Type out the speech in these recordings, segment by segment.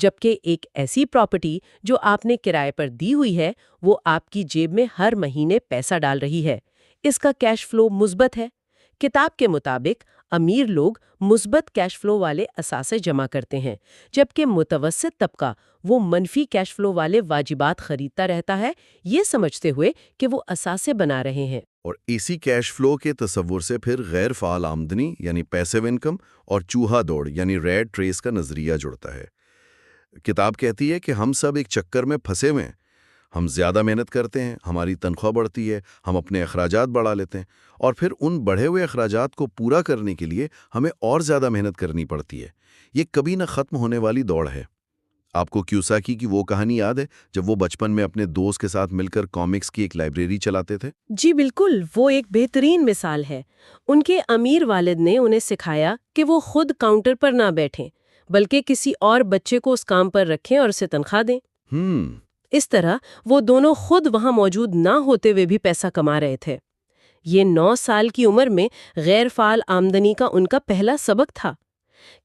جبکہ ایک ایسی پراپرٹی جو آپ نے کرائے پر دی ہوئی ہے وہ آپ کی جیب میں ہر مہینے پیسہ ڈال رہی ہے۔ اس کا کیش فلو مثبت ہے۔ کتاب کے مطابق امیر لوگ مثبت کیش فلو والے اثاثے جمع کرتے ہیں، جبکہ متوسط طبقہ وہ منفی کیش فلو والے واجبات خریدتا رہتا ہے، یہ سمجھتے ہوئے کہ وہ اثاثے بنا رہے ہیں۔ اور اسی کیش فلو کے تصور سے پھر غیر فعال آمدنی یعنی پیسیو انکم اور چوہا دوڑ یعنی ریٹ ریس کا نظریہ جڑتا ہے۔ کتاب کہتی ہے کہ ہم سب ایک چکر میں پھنسے ہوئے ہیں۔ ہم زیادہ محنت کرتے ہیں، ہماری تنخواہ بڑھتی ہے، ہم اپنے اخراجات بڑھا لیتے ہیں، اور پھر ان بڑھے ہوئے اخراجات کو پورا کرنے کے لیے ہمیں اور زیادہ محنت کرنی پڑتی ہے۔ یہ کبھی نہ ختم ہونے والی دوڑ ہے۔ آپ کو کیوساکی کی وہ کہانی یاد ہے جب وہ بچپن میں اپنے دوست کے ساتھ مل کر کامکس کی ایک لائبریری چلاتے تھے؟ جی بالکل، وہ ایک بہترین مثال ہے۔ ان کے امیر والد نے انہیں سکھایا کہ وہ خود کاؤنٹر پر نہ بیٹھیں، بلکہ کسی اور بچے کو اس کام پر رکھیں اور اسے تنخواہ دیں۔ اس طرح وہ دونوں خود وہاں موجود نہ ہوتے ہوئے بھی پیسہ کما رہے تھے۔ یہ 9 سال کی عمر میں غیر فعال آمدنی کا ان کا پہلا سبق تھا۔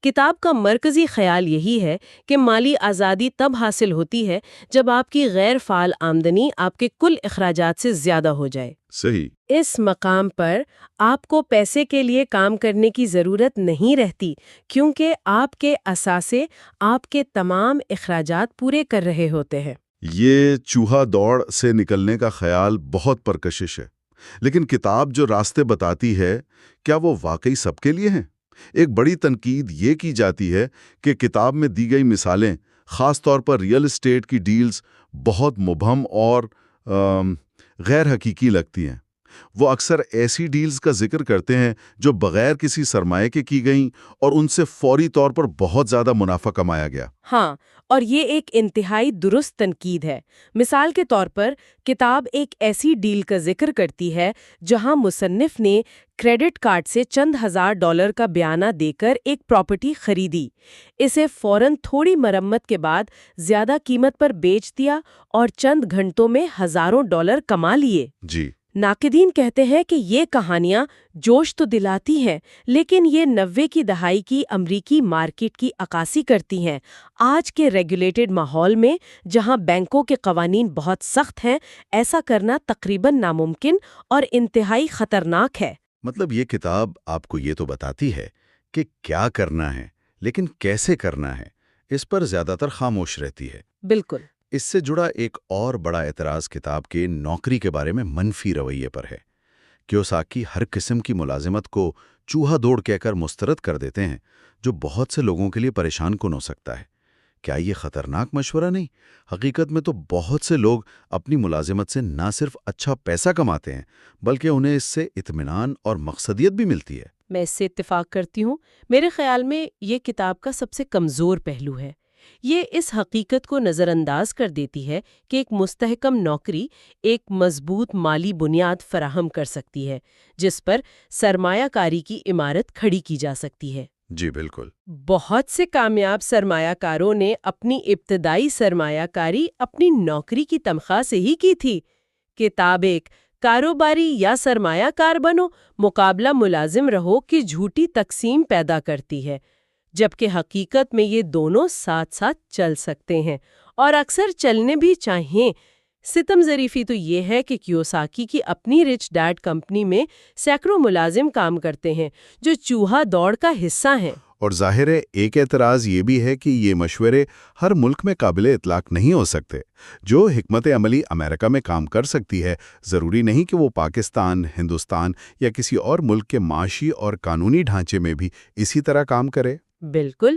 کتاب کا مرکزی خیال یہی ہے کہ مالی آزادی تب حاصل ہوتی ہے جب آپ کی غیر فعال آمدنی آپ کے کل اخراجات سے زیادہ ہو جائے۔ صحیح۔ اس مقام پر آپ کو پیسے کے لیے کام کرنے کی ضرورت نہیں رہتی، کیونکہ آپ کے اثاثے آپ کے تمام اخراجات پورے کر رہے ہوتے ہیں۔ یہ چوہا دوڑ سے نکلنے کا خیال بہت پرکشش ہے، لیکن کتاب جو راستے بتاتی ہے کیا وہ واقعی سب کے لیے ہیں؟ ایک بڑی تنقید یہ کی جاتی ہے کہ کتاب میں دی گئی مثالیں، خاص طور پر ریئل اسٹیٹ کی ڈیلز، بہت مبہم اور غیر حقیقی لگتی ہیں۔ وہ اکثر ایسی ڈیلز کا ذکر کرتے ہیں جو بغیر کسی سرمایہ کے کی گئیں اور ان سے فوری طور پر بہت زیادہ منافع کمایا گیا۔ ہاں، اور یہ ایک انتہائی درست تنقید ہے۔ مثال کے طور پر کتاب ایک ایسی ڈیل کا ذکر کرتی ہے جہاں مصنف نے کریڈٹ کارڈ سے چند $1000 کا بیانہ دے کر ایک پراپرٹی خریدی، اسے فوراً تھوڑی مرمت کے بعد زیادہ قیمت پر بیچ دیا اور چند گھنٹوں میں ہزاروں ڈالر کما لیے۔ جی، ناقدین کہتے ہیں کہ یہ کہانیاں جوش تو دلاتی ہیں، لیکن یہ 90 کی دہائی کی امریکی مارکیٹ کی عکاسی کرتی ہیں۔ آج کے ریگولیٹڈ ماحول میں جہاں بینکوں کے قوانین بہت سخت ہیں، ایسا کرنا تقریباً ناممکن اور انتہائی خطرناک ہے۔ مطلب یہ کتاب آپ کو یہ تو بتاتی ہے کہ کیا کرنا ہے، لیکن کیسے کرنا ہے اس پر زیادہ تر خاموش رہتی ہے۔ بالکل۔ اس سے جڑا ایک اور بڑا اعتراض کتاب کے نوکری کے بارے میں منفی رویے پر ہے۔ کیوساکی ہر قسم کی ملازمت کو چوہا دوڑ کہہ کر مسترد کر دیتے ہیں، جو بہت سے لوگوں کے لیے پریشان کن ہو سکتا ہے۔ کیا یہ خطرناک مشورہ نہیں؟ حقیقت میں تو بہت سے لوگ اپنی ملازمت سے نہ صرف اچھا پیسہ کماتے ہیں، بلکہ انہیں اس سے اطمینان اور مقصدیت بھی ملتی ہے۔ میں اس سے اتفاق کرتی ہوں۔ میرے خیال میں یہ کتاب کا سب سے کمزور پہلو ہے۔ یہ اس حقیقت کو نظر انداز کر دیتی ہے کہ ایک مستحکم نوکری ایک مضبوط مالی بنیاد فراہم کر سکتی ہے، جس پر سرمایہ کاری کی عمارت کھڑی کی جا سکتی ہے۔ جی بالکل۔ بہت سے کامیاب سرمایہ کاروں نے اپنی ابتدائی سرمایہ کاری اپنی نوکری کی تنخواہ سے ہی کی تھی۔ کتاب ایک کاروباری یا سرمایہ کار بنو، مقابلہ ملازم رہو کی جھوٹی تقسیم پیدا کرتی ہے، جبکہ حقیقت میں یہ دونوں ساتھ ساتھ چل سکتے ہیں اور اکثر چلنے بھی چاہیے۔ ستم ظریفی تو یہ ہے کہ کیوساکی کی اپنی رچ ڈیڈ کمپنی میں سینکڑوں ملازم کام کرتے ہیں جو چوہا دوڑ کا حصہ ہیں۔ اور ظاہر ہے ایک اعتراض یہ بھی ہے کہ یہ مشورے ہر ملک میں قابل اطلاق نہیں ہو سکتے۔ جو حکمت عملی امریکہ میں کام کر سکتی ہے، ضروری نہیں کہ وہ پاکستان، ہندوستان یا کسی اور ملک کے معاشی اور قانونی ڈھانچے میں بھی اسی طرح کام کرے۔ بالکل۔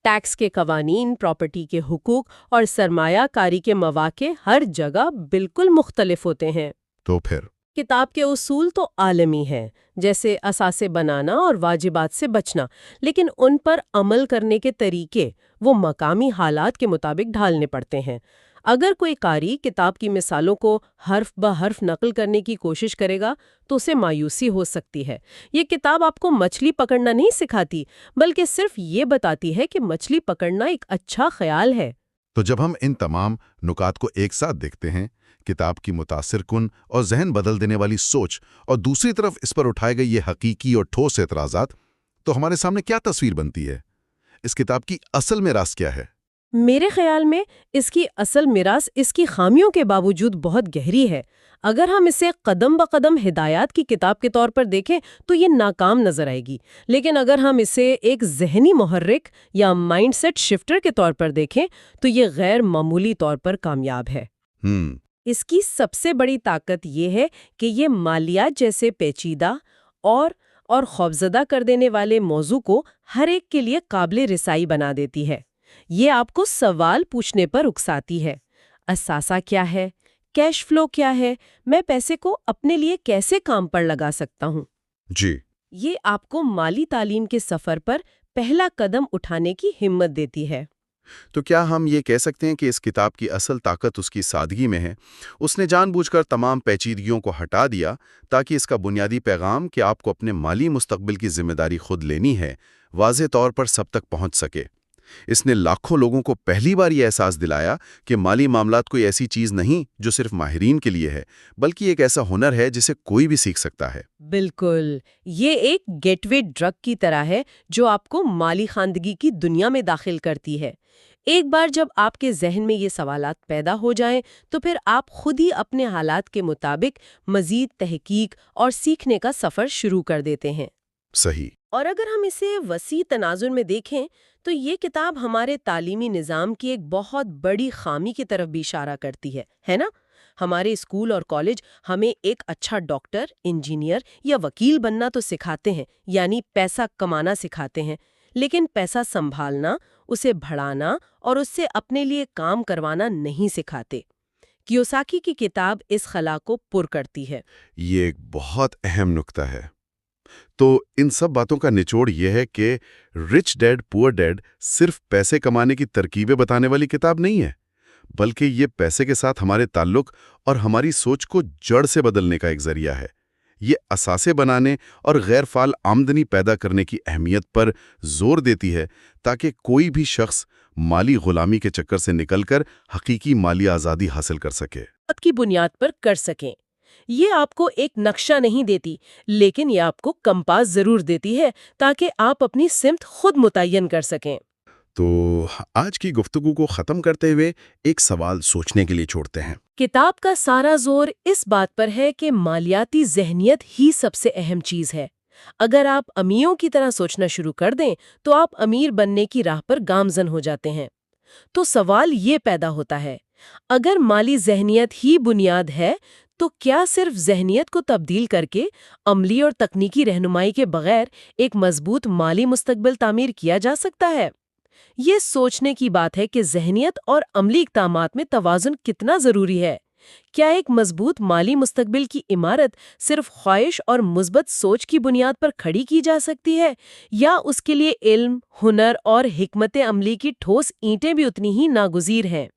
ٹیکس کے قوانین، پراپرٹی کے حقوق اور سرمایہ کاری کے مواقع ہر جگہ بالکل مختلف ہوتے ہیں۔ تو پھر کتاب کے اصول تو عالمی ہیں، جیسے اثاثے بنانا اور واجبات سے بچنا، لیکن ان پر عمل کرنے کے طریقے وہ مقامی حالات کے مطابق ڈھالنے پڑتے ہیں۔ اگر کوئی قاری کتاب کی مثالوں کو حرف بہ حرف نقل کرنے کی کوشش کرے گا تو اسے مایوسی ہو سکتی ہے۔ یہ کتاب آپ کو مچھلی پکڑنا نہیں سکھاتی، بلکہ صرف یہ بتاتی ہے کہ مچھلی پکڑنا ایک اچھا خیال ہے۔ تو جب ہم ان تمام نکات کو ایک ساتھ دیکھتے ہیں، کتاب کی متاثر کن اور ذہن بدل دینے والی سوچ اور دوسری طرف اس پر اٹھائے گئے یہ حقیقی اور ٹھوس اعتراضات، تو ہمارے سامنے کیا تصویر بنتی ہے؟ اس کتاب کی اصل میں راز کیا ہے؟ میرے خیال میں اس کی اصل میراث اس کی خامیوں کے باوجود بہت گہری ہے۔ اگر ہم اسے قدم بقدم ہدایات کی کتاب کے طور پر دیکھیں تو یہ ناکام نظر آئے گی، لیکن اگر ہم اسے ایک ذہنی محرک یا مائنڈ سیٹ شفٹر کے طور پر دیکھیں تو یہ غیر معمولی طور پر کامیاب ہے۔ اس کی سب سے بڑی طاقت یہ ہے کہ یہ مالیات جیسے پیچیدہ اور خوفزدہ کر دینے والے موضوع کو ہر ایک کے لیے قابل رسائی بنا دیتی ہے۔ یہ آپ کو سوال پوچھنے پر اکساتی ہے، اثاثہ کیا ہے، کیش فلو کیا ہے، میں پیسے کو اپنے لیے کیسے کام پر لگا سکتا ہوں۔ جی، یہ آپ کو مالی تعلیم کے سفر پر پہلا قدم اٹھانے کی ہمت دیتی ہے۔ تو کیا ہم یہ کہہ سکتے ہیں کہ اس کتاب کی اصل طاقت اس کی سادگی میں ہے؟ اس نے جان بوجھ کر تمام پیچیدگیوں کو ہٹا دیا تاکہ اس کا بنیادی پیغام کہ آپ کو اپنے مالی مستقبل کی ذمہ داری خود لینی ہے، واضح طور پر سب تک پہنچ سکے۔ اس نے لاکھوں لوگوں کو پہلی بار یہ احساس دلایا کہ مالی معاملات کوئی ایسی چیز نہیں جو صرف ماہرین کے لیے ہے، بلکہ ایک ایسا ہنر ہے جسے کوئی بھی سیکھ سکتا ہے۔ بالکل، یہ ایک گیٹ وے ڈرگ کی طرح ہے جو آپ کو مالی خواندگی کی دنیا میں داخل کرتی ہے۔ ایک بار جب آپ کے ذہن میں یہ سوالات پیدا ہو جائیں تو پھر آپ خود ہی اپنے حالات کے مطابق مزید تحقیق اور سیکھنے کا سفر شروع کر دیتے ہیں۔ صحیح۔ اور اگر ہم اسے وسیع تناظر میں دیکھیں تو یہ کتاب ہمارے تعلیمی نظام کی ایک بہت بڑی خامی کی طرف بھی اشارہ کرتی ہے نا؟ ہمارے اسکول اور کالج ہمیں ایک اچھا ڈاکٹر، انجینئر یا وکیل بننا تو سکھاتے ہیں، یعنی پیسہ کمانا سکھاتے ہیں، لیکن پیسہ سنبھالنا، اسے بڑھانا اور اس سے اپنے لیے کام کروانا نہیں سکھاتے۔ کیوساکی کی کتاب اس خلا کو پر کرتی ہے۔ یہ ایک بہت اہم نکتہ ہے۔ تو ان سب باتوں کا نچوڑ یہ ہے کہ رچ ڈیڈ پور ڈیڈ صرف پیسے کمانے کی ترکیبیں بتانے والی کتاب نہیں ہے، بلکہ یہ پیسے کے ساتھ ہمارے تعلق اور ہماری سوچ کو جڑ سے بدلنے کا ایک ذریعہ ہے۔ یہ اثاثے بنانے اور غیر فعال آمدنی پیدا کرنے کی اہمیت پر زور دیتی ہے تاکہ کوئی بھی شخص مالی غلامی کے چکر سے نکل کر حقیقی مالی آزادی حاصل کر سکے۔ کی بنیاد پر کر سکیں۔ یہ آپ کو ایک نقشہ نہیں دیتی، لیکن یہ آپ کو کمپاس ضرور دیتی ہے تاکہ آپ اپنی سمت خود متعین کر سکیں۔ تو آج کی گفتگو کو ختم کرتے ہوئے ایک سوال سوچنے کے لیے چھوڑتے ہیں۔ کتاب کا سارا زور اس بات پر ہے کہ مالیاتی ذہنیت ہی سب سے اہم چیز ہے۔ اگر آپ امیروں کی طرح سوچنا شروع کر دیں تو آپ امیر بننے کی راہ پر گامزن ہو جاتے ہیں۔ تو سوال یہ پیدا ہوتا ہے، اگر مالی ذہنیت ہی بنیاد ہے تو کیا صرف ذہنیت کو تبدیل کر کے عملی اور تکنیکی رہنمائی کے بغیر ایک مضبوط مالی مستقبل تعمیر کیا جا سکتا ہے؟ یہ سوچنے کی بات ہے کہ ذہنیت اور عملی اقدامات میں توازن کتنا ضروری ہے۔ کیا ایک مضبوط مالی مستقبل کی عمارت صرف خواہش اور مثبت سوچ کی بنیاد پر کھڑی کی جا سکتی ہے، یا اس کے لیے علم، ہنر اور حکمت عملی کی ٹھوس اینٹیں بھی اتنی ہی ناگزیر ہیں؟